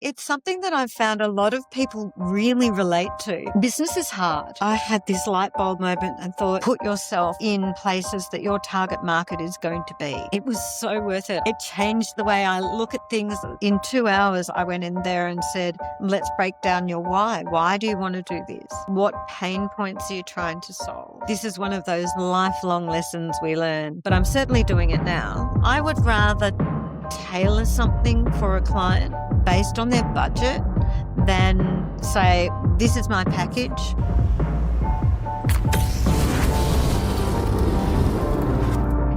It's something that I've found a lot of people really relate to. Business is hard. I had this light bulb moment and thought, put yourself in places that your target market is going to be. It was so worth it. It changed the way I look at things. In 2 hours, I went in there and said, let's break down your why. Why do you want to do this? What pain points are you trying to solve? This is one of those lifelong lessons we learn, but I'm certainly doing it now. I would rather tailor something for a client based on their budget than say, this is my package.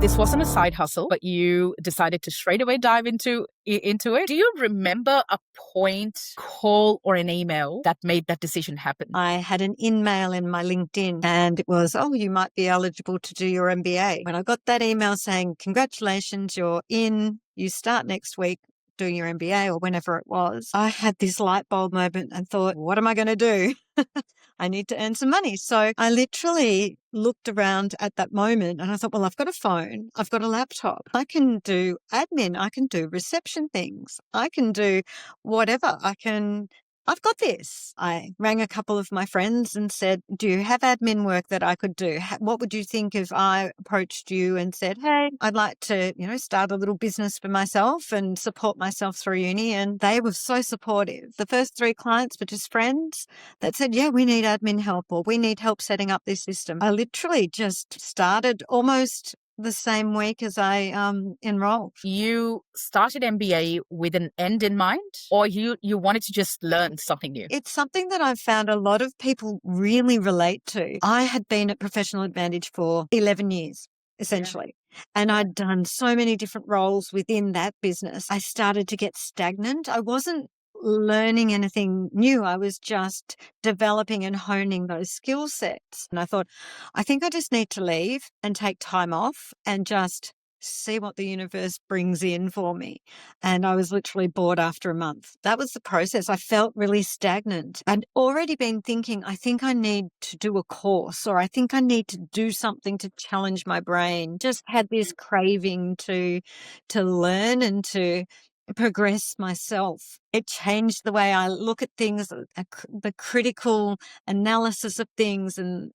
This wasn't a side hustle, but you decided to straight away dive into it. Do you remember a point, call, or an email that made that decision happen? I had an in-mail in my LinkedIn and it was, oh, you might be eligible to do your MBA. When I got that email saying, congratulations, you're in, you start next week doing your MBA or whenever it was, I had this light bulb moment and thought, what am I going to do? I need to earn some money. So I literally looked around at that moment and I thought, well, I've got a phone, I've got a laptop, I can do admin, I can do reception things, I can do whatever, I've got this. I rang a couple of my friends and said, do you have admin work that I could do? What would you think if I approached you and said, hey, I'd like to, start a little business for myself and support myself through uni? And they were so supportive. The first 3 clients were just friends that said, yeah, we need admin help or we need help setting up this system. I literally just started almost the same week as I enrolled. You started MBA with an end in mind, or you wanted to just learn something new? It's something that I've found a lot of people really relate to. I had been at Professional Advantage for 11 years, essentially. Yeah. And I'd done so many different roles within that business. I started to get stagnant. I wasn't learning anything new. I was just developing and honing those skill sets. And I thought, I think I just need to leave and take time off and just see what the universe brings in for me. And I was literally bored after a month. That was the process. I felt really stagnant. I'd already been thinking, I think I need to do a course or I think I need to do something to challenge my brain. Just had this craving to learn and to progress myself. It changed the way I look at things, the critical analysis of things and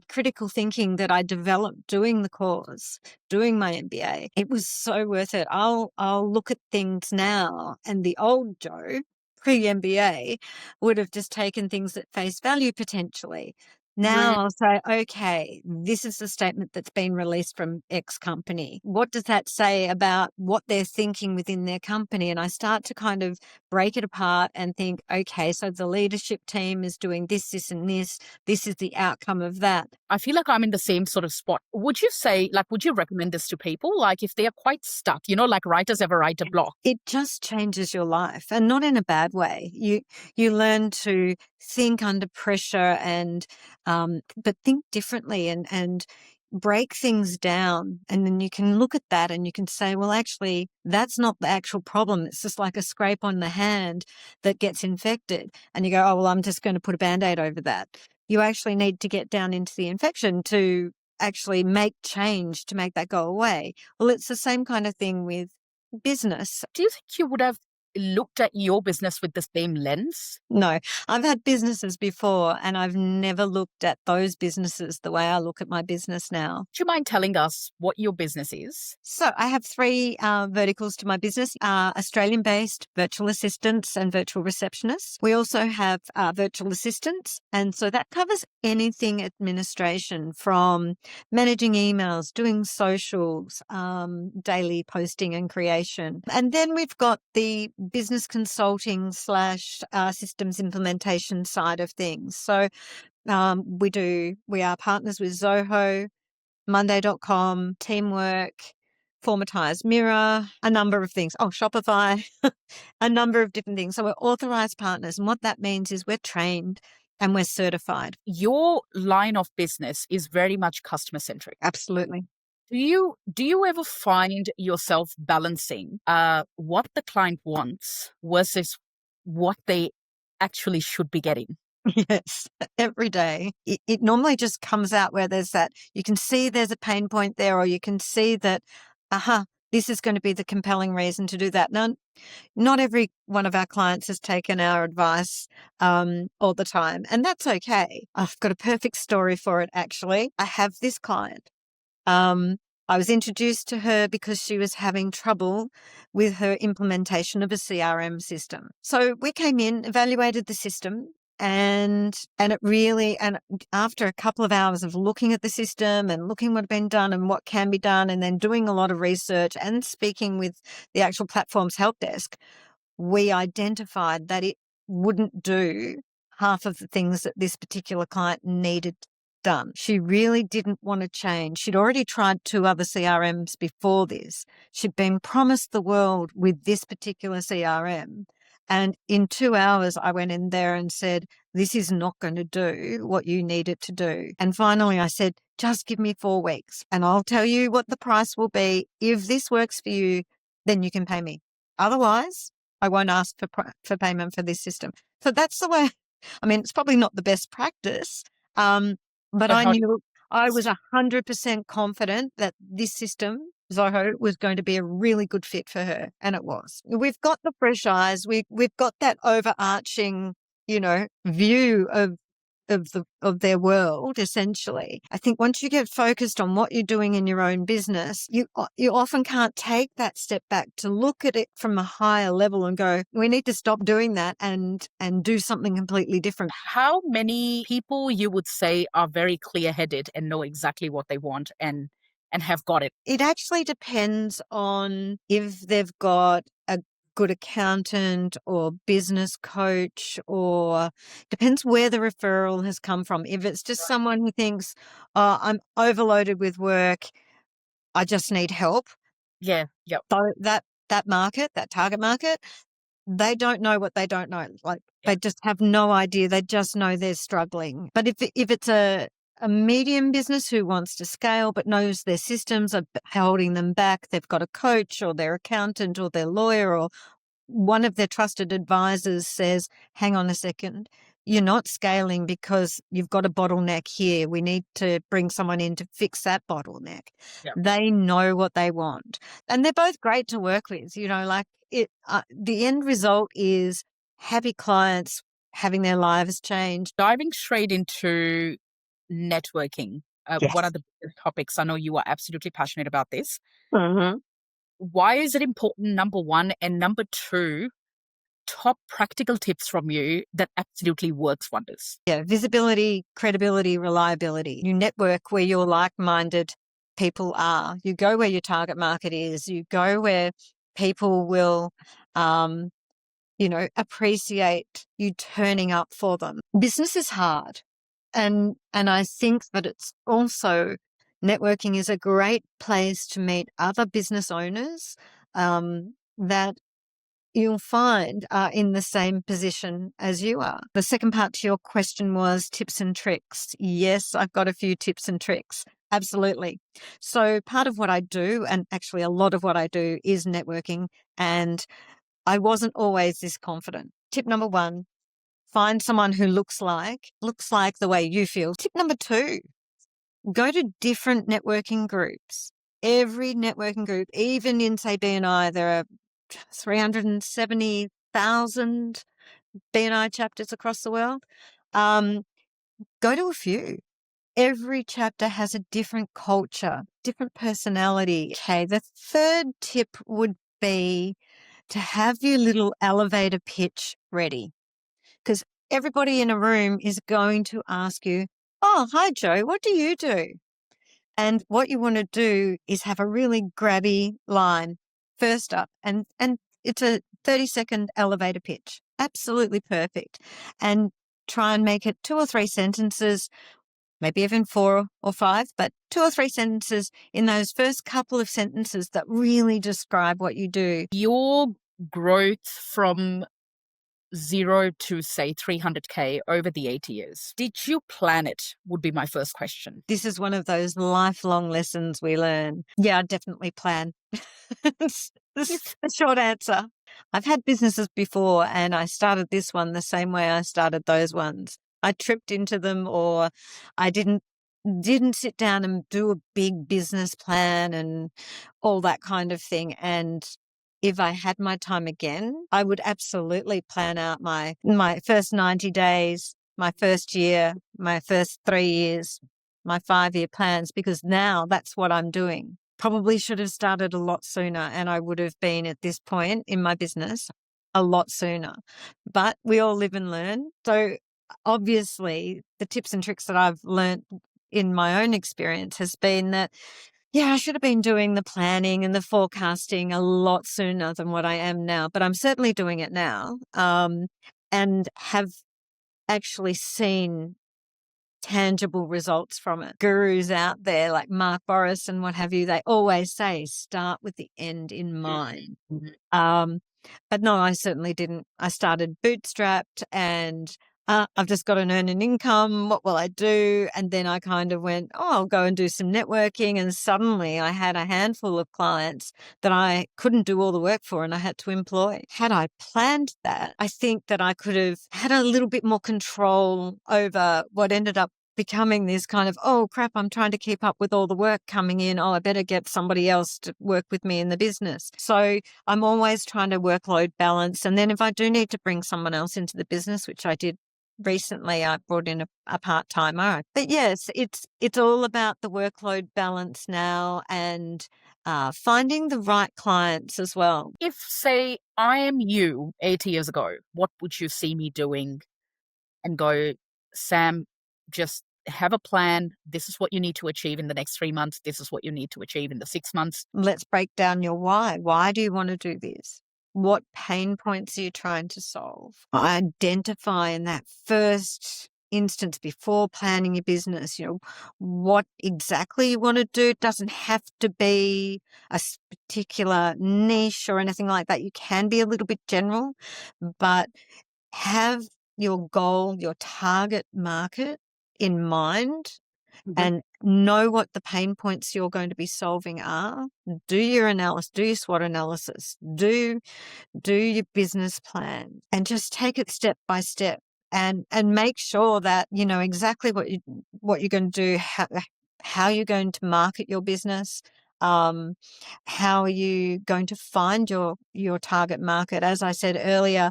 critical thinking that I developed doing the course, doing my MBA. It was so worth it. I'll look at things now and the old Joe pre-MBA would have just taken things at face value potentially. Now I'll say, okay, this is the statement that's been released from X company. What does that say about what they're thinking within their company? And I start to kind of break it apart and think, okay, so the leadership team is doing this, this, and this. This is the outcome of that. I feel like I'm in the same sort of spot. Would you say, would you recommend this to people? Like if they are quite stuck, like writers ever write a blog? It just changes your life and not in a bad way. You learn to think under pressure and but think differently and break things down. And then you can look at that and you can say, well, actually, that's not the actual problem. It's just like a scrape on the hand that gets infected. And you go, oh, well, I'm just going to put a Band-Aid over that. You actually need to get down into the infection to actually make change to make that go away. Well, it's the same kind of thing with business. Do you think you would have looked at your business with the same lens? No, I've had businesses before and I've never looked at those businesses the way I look at my business now. Do you mind telling us what your business is? So I have 3 verticals to my business, Australian-based virtual assistants and virtual receptionists. We also have virtual assistants. And so that covers anything administration from managing emails, doing socials, daily posting and creation. And then we've got the business consulting / systems implementation side of things. So we are partners with Zoho, Monday.com, Teamwork, Formatize Mirror, a number of things. Oh, Shopify, a number of different things. So we're authorized partners. And what that means is we're trained and we're certified. Your line of business is very much customer centric. Absolutely. Do you ever find yourself balancing what the client wants versus what they actually should be getting? Yes, every day. It normally just comes out where there's that, you can see there's a pain point there, or you can see that, this is going to be the compelling reason to do that. Now, not every one of our clients has taken our advice all the time, and that's okay. I've got a perfect story for it, actually. I have this client. I was introduced to her because she was having trouble with her implementation of a CRM system. So we came in, evaluated the system, and after a couple of hours of looking at the system and looking what had been done and what can be done, and then doing a lot of research and speaking with the actual platform's help desk, we identified that it wouldn't do half of the things that this particular client needed done. She really didn't want to change. She'd already tried 2 other CRMs before this. She'd been promised the world with this particular CRM. And in 2 hours, I went in there and said, this is not going to do what you need it to do. And finally, I said, just give me 4 weeks and I'll tell you what the price will be. If this works for you, then you can pay me. Otherwise, I won't ask for payment for this system. So that's the way. I mean, it's probably not the best practice, but But I how knew I was 100% confident that this system, Zoho, was going to be a really good fit for her, and it was. We've got the fresh eyes. We've got that overarching, view of their world, essentially. I think once you get focused on what you're doing in your own business, you often can't take that step back to look at it from a higher level and go, we need to stop doing that and do something completely different. how many people you would say are very clear-headed and know exactly what they want and have got it? It actually depends on if they've got a good accountant or business coach, or depends where the referral has come from. If it's just someone who thinks, oh, I'm overloaded with work, I just need help. Yeah. So that market, that target market, they don't know what they don't know. Like they just have no idea. They just know they're struggling. But if it's a medium business who wants to scale but knows their systems are holding them back, they've got a coach or their accountant or their lawyer or one of their trusted advisors says, hang on a second, you're not scaling because you've got a bottleneck here. We need to bring someone in to fix that bottleneck. Yeah. They know what they want. And they're both great to work with. The end result is happy clients having their lives changed. Diving straight into networking, Yes. one of the topics, I know you are absolutely passionate about this. Mm-hmm. Why is it important, number one? And number two, top practical tips from you that absolutely works wonders. Yeah, visibility, credibility, reliability. You network where your like-minded people are. You go where your target market is. You go where people will, appreciate you turning up for them. Business is hard. And I think that it's also, networking is a great place to meet other business owners that you'll find are in the same position as you are. The second part to your question was tips and tricks. Yes, I've got a few tips and tricks. Absolutely. So part of what I do, and actually a lot of what I do, is networking, and I wasn't always this confident. Tip number 1, find someone who looks like the way you feel. Tip number 2, go to different networking groups. Every networking group, even in, say, BNI, there are 370,000 BNI chapters across the world. Go to a few. Every chapter has a different culture, different personality. Okay, the third tip would be to have your little elevator pitch ready, because everybody in a room is going to ask you, oh, hi, Joe, what do you do? And what you want to do is have a really grabby line first up, and it's a 30-second elevator pitch. Absolutely perfect. And try and make it 2 or 3 sentences, maybe even 4 or 5, but 2 or 3 sentences in those first couple of sentences that really describe what you do. Your growth from 0 to, say, 300K over the 8 years, did you plan it? Would be my first question. This is one of those lifelong lessons we learn. Yeah, I definitely plan. This is the short answer. I've had businesses before, and I started this one the same way I started those ones. I tripped into them, or I didn't didn't sit down and do a big business plan and all that kind of thing. And if I had my time again, I would absolutely plan out my first 90 days, my first year, my first 3 years, my 5-year plans, because now that's what I'm doing. Probably should have started a lot sooner, and I would have been at this point in my business a lot sooner. But we all live and learn. So obviously the tips and tricks that I've learned in my own experience has been that, yeah, I should have been doing the planning and the forecasting a lot sooner than what I am now, but I'm certainly doing it now, and have actually seen tangible results from it. Gurus out there like Mark Boris and what have you, they always say, start with the end in mind. Um, but no, I certainly didn't. I started bootstrapped and I've just got to earn an income. What will I do? And then I kind of went, oh, I'll go and do some networking. And suddenly I had a handful of clients that I couldn't do all the work for and I had to employ. Had I planned that, I think that I could have had a little bit more control over what ended up becoming this kind of, oh crap, I'm trying to keep up with all the work coming in. Oh, I better get somebody else to work with me in the business. So I'm always trying to workload balance. And then if I do need to bring someone else into the business, which I did recently, I brought in a part-timer. But yes, it's all about the workload balance now and finding the right clients as well. If, say, I am you 80 years ago, what would you see me doing and go, Sam, just have a plan. This is what you need to achieve in the next 3 months. This is what you need to achieve in the 6 months. Let's break down your why. Why do you want to do this? What pain points are you trying to solve? Identify in that first instance before planning your business, what exactly you want to do. It doesn't have to be a particular niche or anything like that. You can be a little bit general, but have your goal, your target market in mind and know what the pain points you're going to be solving are. Do your analysis, do your SWOT analysis, do your business plan and just take it step by step and make sure that you know exactly what you're going to do, how you're going to market your business, how are you going to find your target market. As I said earlier,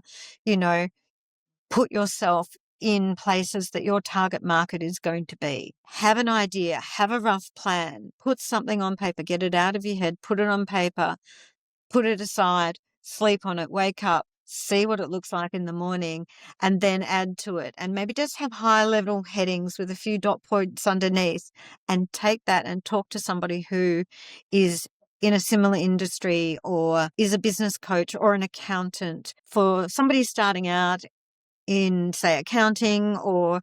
put yourself in places that your target market is going to be. Have an idea, have a rough plan, put something on paper, get it out of your head, put it on paper, put it aside, sleep on it, wake up, see what it looks like in the morning, and then add to it. And maybe just have high level headings with a few dot points underneath and take that and talk to somebody who is in a similar industry or is a business coach or an accountant. For somebody starting out in, say, accounting or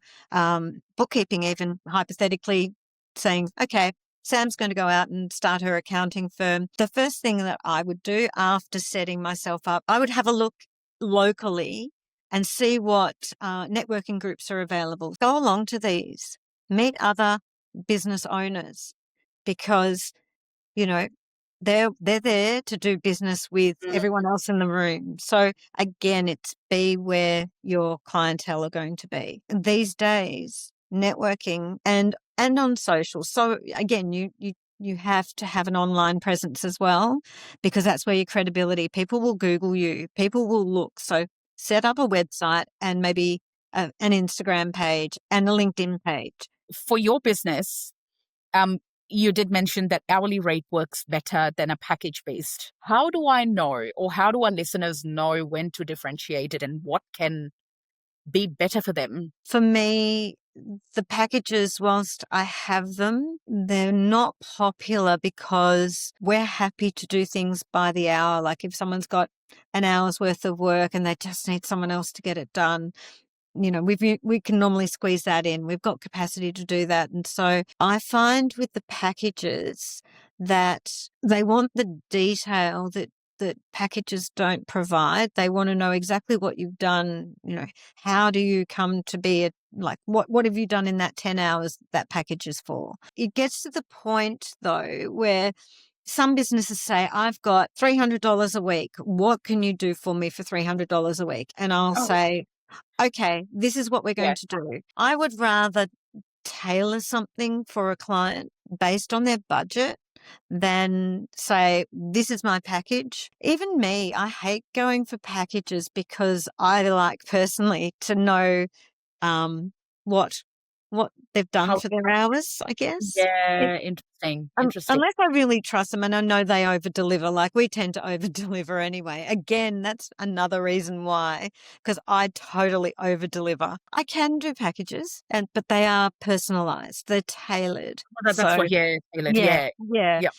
bookkeeping, even hypothetically saying, okay, Sam's going to go out and start her accounting firm. The first thing that I would do after setting myself up, I would have a look locally and see what networking groups are available. Go along to these, meet other business owners because, they're there to do business with everyone else in the room. So again, it's be where your clientele are going to be. These days, networking and on social. So again, you have to have an online presence as well because that's where your credibility. People will Google you. People will look. So set up a website and maybe an Instagram page and a LinkedIn page. For your business, you did mention that hourly rate works better than a package based. How do I know, or how do our listeners know when to differentiate it and what can be better for them? For me, the packages, whilst I have them, they're not popular because we're happy to do things by the hour. Like if someone's got an hour's worth of work and they just need someone else to get it done, we can normally squeeze that in. We've got capacity to do that. And so I find with the packages that they want the detail that packages don't provide. They want to know exactly what you've done. How do you come to be what have you done in that 10 hours that package is for? It gets to the point though where some businesses say, I've got $300 a week. What can you do for me for $300 a week? And I'll say, okay, this is what we're going to do. I would rather tailor something for a client based on their budget than say, this is my package. Even me, I hate going for packages because I like personally to know um, what they've done How for their hours, I guess. Yeah, interesting, interesting. Unless I really trust them and I know they over deliver, like we tend to over deliver anyway. Again, that's another reason why, because I totally over deliver. I can do packages, but they are personalized, they're tailored. Well, that's So what, yeah, tailored, yeah, yeah. yeah. Yep.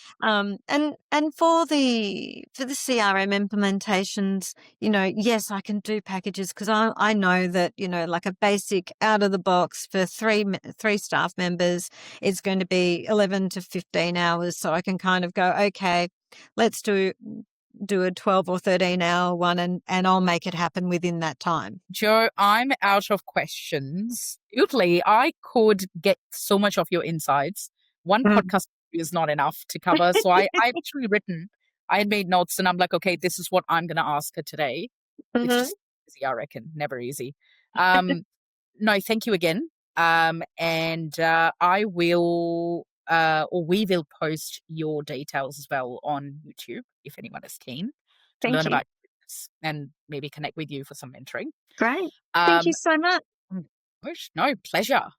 And for the CRM implementations, yes, I can do packages because I know that, like a basic out of the box for three staff members, it's going to be 11 to 15 hours. So I can kind of go, okay, let's do a 12 or 13 hour one and I'll make it happen within that time. Jo, I'm out of questions. Usually, I could get so much of your insights. One Mm. podcast is not enough to cover. So I actually written, I had made notes and I'm like, okay, this is what I'm going to ask her today. It's Mhm. just easy, I reckon. Never easy. No, thank you again. And I will, or we will post your details as well on YouTube if anyone is keen to Thank learn you. about business and maybe connect with you for some mentoring. Great. Thank you Um, so much. no, pleasure.